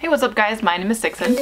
Hey, what's up guys? My name is Sicsen.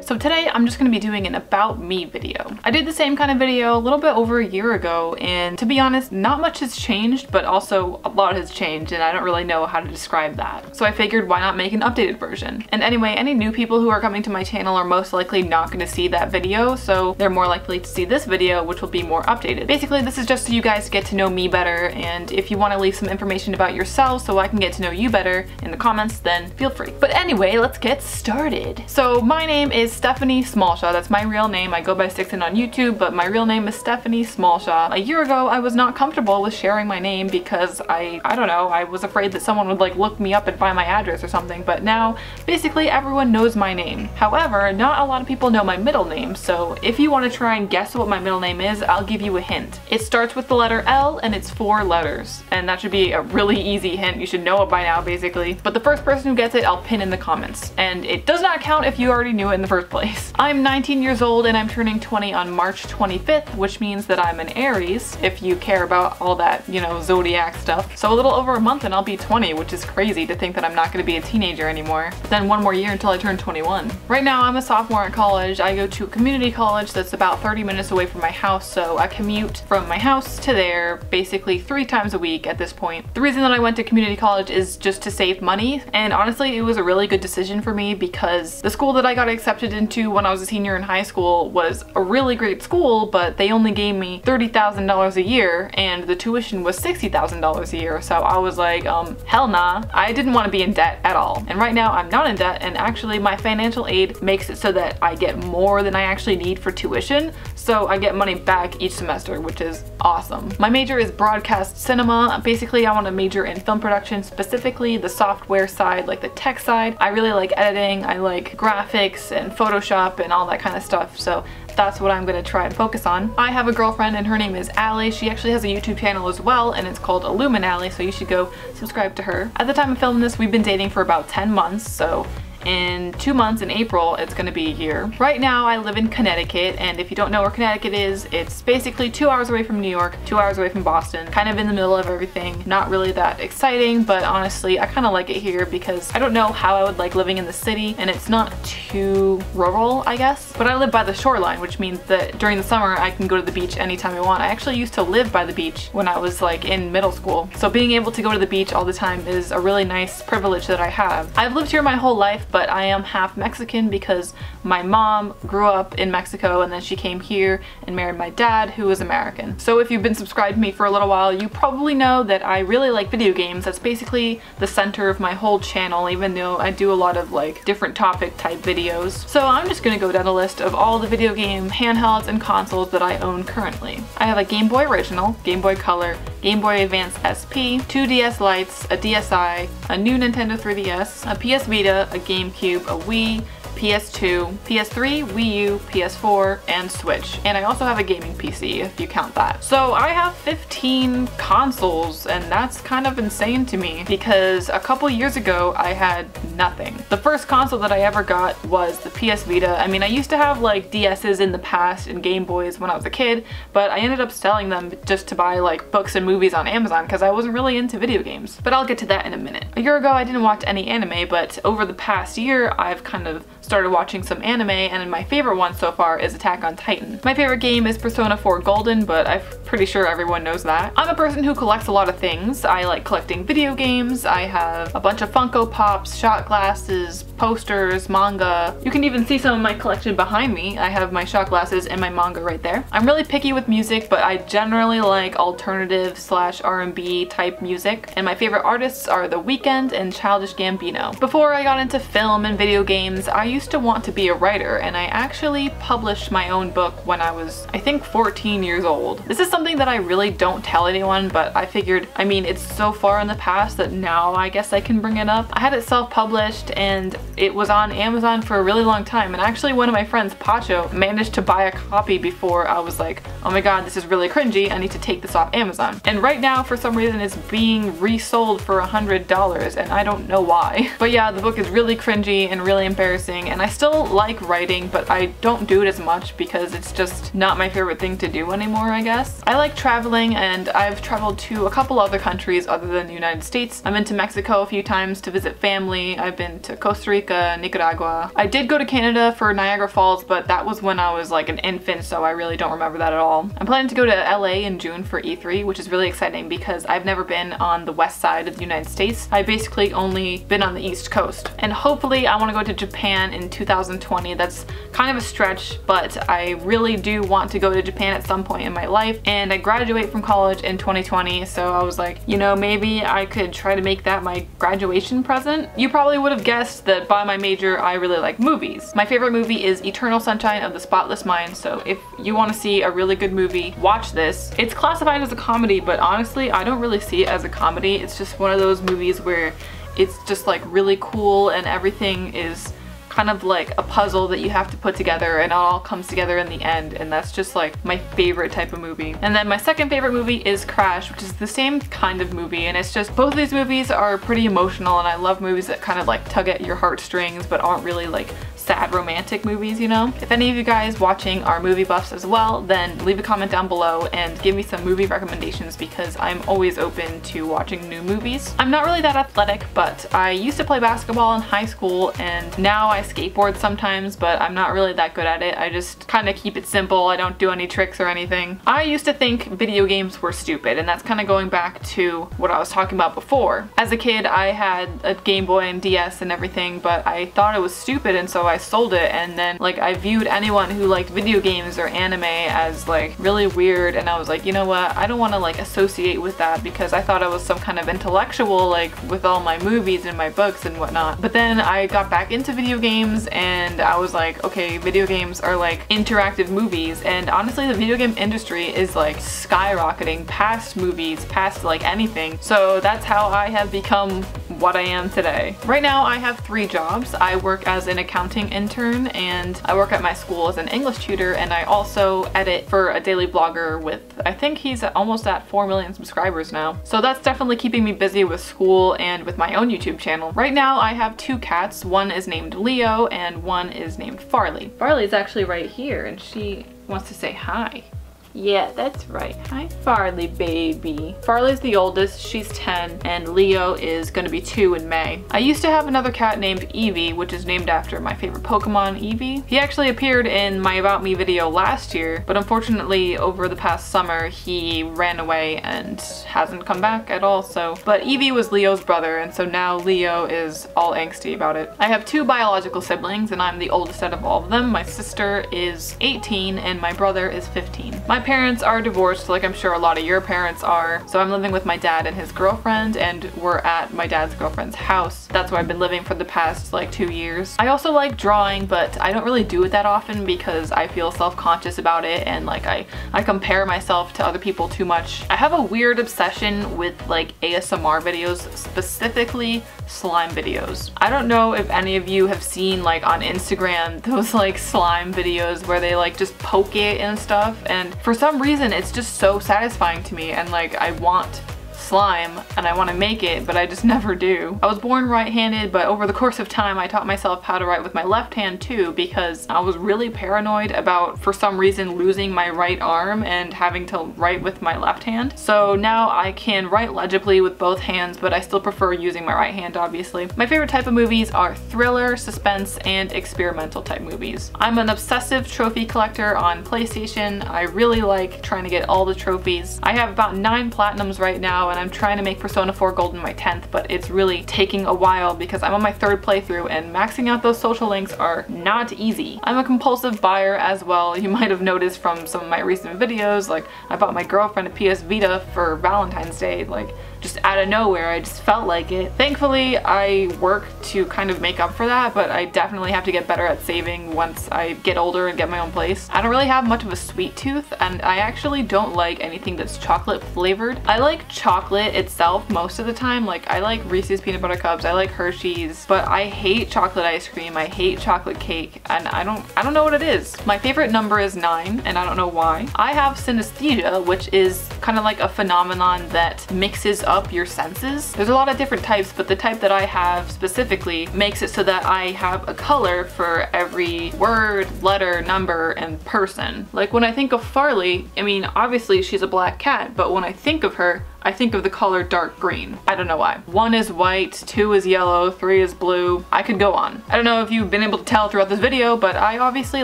So today I'm just going to be doing an about me video. I did the same kind of video a little bit over a year ago, and to be honest, not much has changed, but also a lot has changed and I don't really know how to describe that. So I figured why not make an updated version. And anyway, any new people who are coming to my channel are most likely not going to see that video, so they're more likely to see this video, which will be more updated. Basically, this is just so you guys get to know me better, and if you want to leave some information about yourself so I can get to know you better in the comments, then feel free. But anyway, let's get started. So my name is Stephanie Smallshaw. That's my real name. I go by Sicsen on YouTube, but my real name is Stephanie Smallshaw. A year ago, I was not comfortable with sharing my name because I don't know, I was afraid that someone would like look me up and find my address or something, but now basically everyone knows my name. However, not a lot of people know my middle name, so if you want to try and guess what my middle name is, I'll give you a hint. It starts with the letter L and it's 4 letters, and that should be a really easy hint. You should know it by now basically, but the first person who gets it, I'll pin in the comments, and it does not count if you already knew it in the first place. I'm 19 years old and I'm turning 20 on March 25th, which means that I'm an Aries, if you care about all that, you know, zodiac stuff. So a little over a month and I'll be 20, which is crazy to think that I'm not going to be a teenager anymore. But then one more year until I turn 21. Right now I'm a sophomore at college. I go to a community college that's about 30 minutes away from my house, so I commute from my house to there basically 3 times a week at this point. The reason that I went to community college is just to save money, and honestly it was a really good decision for me because the school that I got accepted into when I was a senior in high school was a really great school, but they only gave me $30,000 a year and the tuition was $60,000 a year, so I was like, hell nah. I didn't want to be in debt at all. And right now I'm not in debt, and actually my financial aid makes it so that I get more than I actually need for tuition, so I get money back each semester, which is awesome. My major is broadcast cinema. Basically I want to major in film production, specifically the software side, like the tech side. I really like editing, I like graphics and Photoshop and all that kind of stuff, so that's what I'm going to try and focus on. I have a girlfriend and her name is Allie. She actually has a YouTube channel as well, and it's called Illuminally, so you should go subscribe to her. At the time of filming this, we've been dating for about 10 months, so in 2 months in April it's gonna be a year. Right now I live in Connecticut, and if you don't know where Connecticut is, it's basically 2 hours away from New York, 2 hours away from Boston, kind of in the middle of everything. Not really that exciting, but honestly I kind of like it here because I don't know how I would like living in the city, and it's not too rural, I guess. But I live by the shoreline, which means that during the summer I can go to the beach anytime I want. I actually used to live by the beach when I was like in middle school, so being able to go to the beach all the time is a really nice privilege that I have. I've lived here my whole life, but I am half Mexican because my mom grew up in Mexico and then she came here and married my dad, who is American. So if you've been subscribed to me for a little while, you probably know that I really like video games. That's basically the center of my whole channel, even though I do a lot of like different topic type videos. So I'm just gonna go down a list of all the video game handhelds and consoles that I own currently. I have a Game Boy Original, Game Boy Color, Game Boy Advance SP, 2 DS Lites, a DSi, a new Nintendo 3DS, a PS Vita, a GameCube, a Wii, PS2, PS3, Wii U, PS4, and Switch. And I also have a gaming PC, if you count that. So I have 15 consoles, and that's kind of insane to me because a couple years ago I had nothing. The first console that I ever got was the PS Vita. I mean, I used to have like DS's in the past and Game Boys when I was a kid, but I ended up selling them just to buy like books and movies on Amazon because I wasn't really into video games. But I'll get to that in a minute. A year ago I didn't watch any anime, but over the past year I've kind of started watching some anime, and my favorite one so far is Attack on Titan. My favorite game is Persona 4 Golden, but I'm pretty sure everyone knows that. I'm a person who collects a lot of things. I like collecting video games. I have a bunch of Funko Pops, shot glasses, posters, manga. You can even see some of my collection behind me. I have my shot glasses and my manga right there. I'm really picky with music, but I generally like alternative / R&B type music, and my favorite artists are The Weeknd and Childish Gambino. Before I got into film and video games, I used to want to be a writer, and I actually published my own book when I was, I think, 14 years old. This is something that I really don't tell anyone, but I figured, I mean, it's so far in the past that now I guess I can bring it up. I had it self-published and it was on Amazon for a really long time, and actually one of my friends, Pacho, managed to buy a copy before I was like, oh my god, this is really cringy, I need to take this off Amazon. And right now, for some reason, it's being resold for $100, and I don't know why. But yeah, the book is really cringy and really embarrassing, writing, and I still like writing, but I don't do it as much because it's just not my favorite thing to do anymore, I guess. I like traveling, and I've traveled to a couple other countries other than the United States. I've been to Mexico a few times to visit family. I've been to Costa Rica, Nicaragua. I did go to Canada for Niagara Falls, but that was when I was like an infant, so I really don't remember that at all. I'm planning to go to LA in June for E3, which is really exciting because I've never been on the west side of the United States. I've basically only been on the East Coast. And hopefully I want to go to Japan in 2020. That's kind of a stretch, but I really do want to go to Japan at some point in my life. And I graduate from college in 2020, so I was like, you know, maybe I could try to make that my graduation present. You probably would have guessed that by my major I really like movies. My favorite movie is Eternal Sunshine of the Spotless Mind, so if you want to see a really good movie, watch this. It's classified as a comedy, but honestly I don't really see it as a comedy. It's just one of those movies where it's just like really cool and everything is kind of like a puzzle that you have to put together and it all comes together in the end, and that's just like my favorite type of movie. And then my second favorite movie is Crash, which is the same kind of movie, and it's just both of these movies are pretty emotional, and I love movies that kind of like tug at your heartstrings but aren't really like sad romantic movies, you know? If any of you guys watching are movie buffs as well, then leave a comment down below and give me some movie recommendations because I'm always open to watching new movies. I'm not really that athletic, but I used to play basketball in high school, and now I skateboard sometimes, but I'm not really that good at it. I just kind of keep it simple. I don't do any tricks or anything. I used to think video games were stupid, and that's kind of going back to what I was talking about before. As a kid, I had a Game Boy and DS and everything, but I thought it was stupid, and so I sold it, and then like I viewed anyone who liked video games or anime as like really weird, and I was like, you know what, I don't want to like associate with that because I thought I was some kind of intellectual like with all my movies and my books and whatnot. But then I got back into video games and I was like, okay, video games are like interactive movies, and honestly the video game industry is like skyrocketing past movies, past like anything. So that's how I have become what I am today. Right now I have 3 jobs. I work as an accounting intern, and I work at my school as an English tutor, and I also edit for a daily blogger with, I think he's almost at 4 million subscribers now. So that's definitely keeping me busy with school and with my own YouTube channel. Right now I have 2 cats. One is named Leo and one is named Farley. Farley's actually right here and she wants to say hi. Yeah, that's right. Hi, Farley baby. Farley's the oldest, she's 10, and Leo is gonna be 2 in May. I used to have another cat named Eevee, which is named after my favorite Pokemon, Eevee. He actually appeared in my About Me video last year, but unfortunately over the past summer he ran away and hasn't come back at all, so. But Eevee was Leo's brother, and so now Leo is all angsty about it. I have 2 biological siblings, and I'm the oldest out of all of them. My sister is 18 and my brother is 15. My parents are divorced, like I'm sure a lot of your parents are, so I'm living with my dad and his girlfriend, and we're at my dad's girlfriend's house. That's where I've been living for the past like 2 years. I also like drawing, but I don't really do it that often because I feel self-conscious about it, and like I compare myself to other people too much. I have a weird obsession with like ASMR videos, specifically slime videos. I don't know if any of you have seen like on Instagram those like slime videos where they like just poke it and stuff, and for some reason it's just so satisfying to me, and like I want slime and I want to make it, but I just never do. I was born right-handed, but over the course of time I taught myself how to write with my left hand too, because I was really paranoid about, for some reason, losing my right arm and having to write with my left hand. So now I can write legibly with both hands, but I still prefer using my right hand, obviously. My favorite type of movies are thriller, suspense, and experimental type movies. I'm an obsessive trophy collector on PlayStation. I really like trying to get all the trophies. I have about 9 platinums right now, and I'm trying to make Persona 4 Golden my 10th, but it's really taking a while because I'm on my 3rd playthrough, and maxing out those social links are not easy. I'm a compulsive buyer as well. You might have noticed from some of my recent videos, like I bought my girlfriend a PS Vita for Valentine's Day, like just out of nowhere. I just felt like it. Thankfully, I work to kind of make up for that, but I definitely have to get better at saving once I get older and get my own place. I don't really have much of a sweet tooth, and I actually don't like anything that's chocolate flavored. I like chocolate itself most of the time. Like I like Reese's peanut butter cups, I like Hershey's, but I hate chocolate ice cream, I hate chocolate cake, and I don't know what it is. My favorite number is 9, and I don't know why. I have synesthesia, which is kind of like a phenomenon that mixes up your senses. There's a lot of different types, but the type that I have specifically makes it so that I have a color for every word, letter, number, and person. Like when I think of Farley, I mean, obviously she's a black cat, but when I think of her, I think of the color dark green. I don't know why. 1 is white, 2 is yellow, 3 is blue. I could go on. I don't know if you've been able to tell throughout this video, but I obviously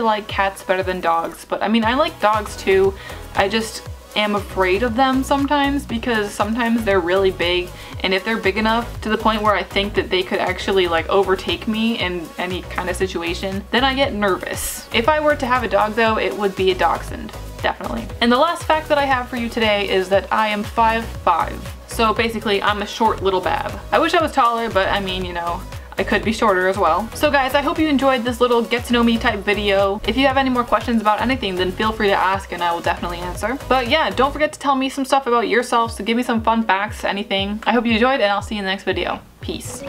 like cats better than dogs. But I mean, I like dogs too. I just am afraid of them sometimes because sometimes they're really big, and if they're big enough to the point where I think that they could actually like overtake me in any kind of situation, then I get nervous. If I were to have a dog though, it would be a dachshund. Definitely. And the last fact that I have for you today is that I am 5'5". So basically I'm a short little bab. I wish I was taller, but I mean, you know, I could be shorter as well. So guys, I hope you enjoyed this little get to know me type video. If you have any more questions about anything, then feel free to ask and I will definitely answer. But yeah, don't forget to tell me some stuff about yourselves, to give me some fun facts, anything. I hope you enjoyed, and I'll see you in the next video. Peace.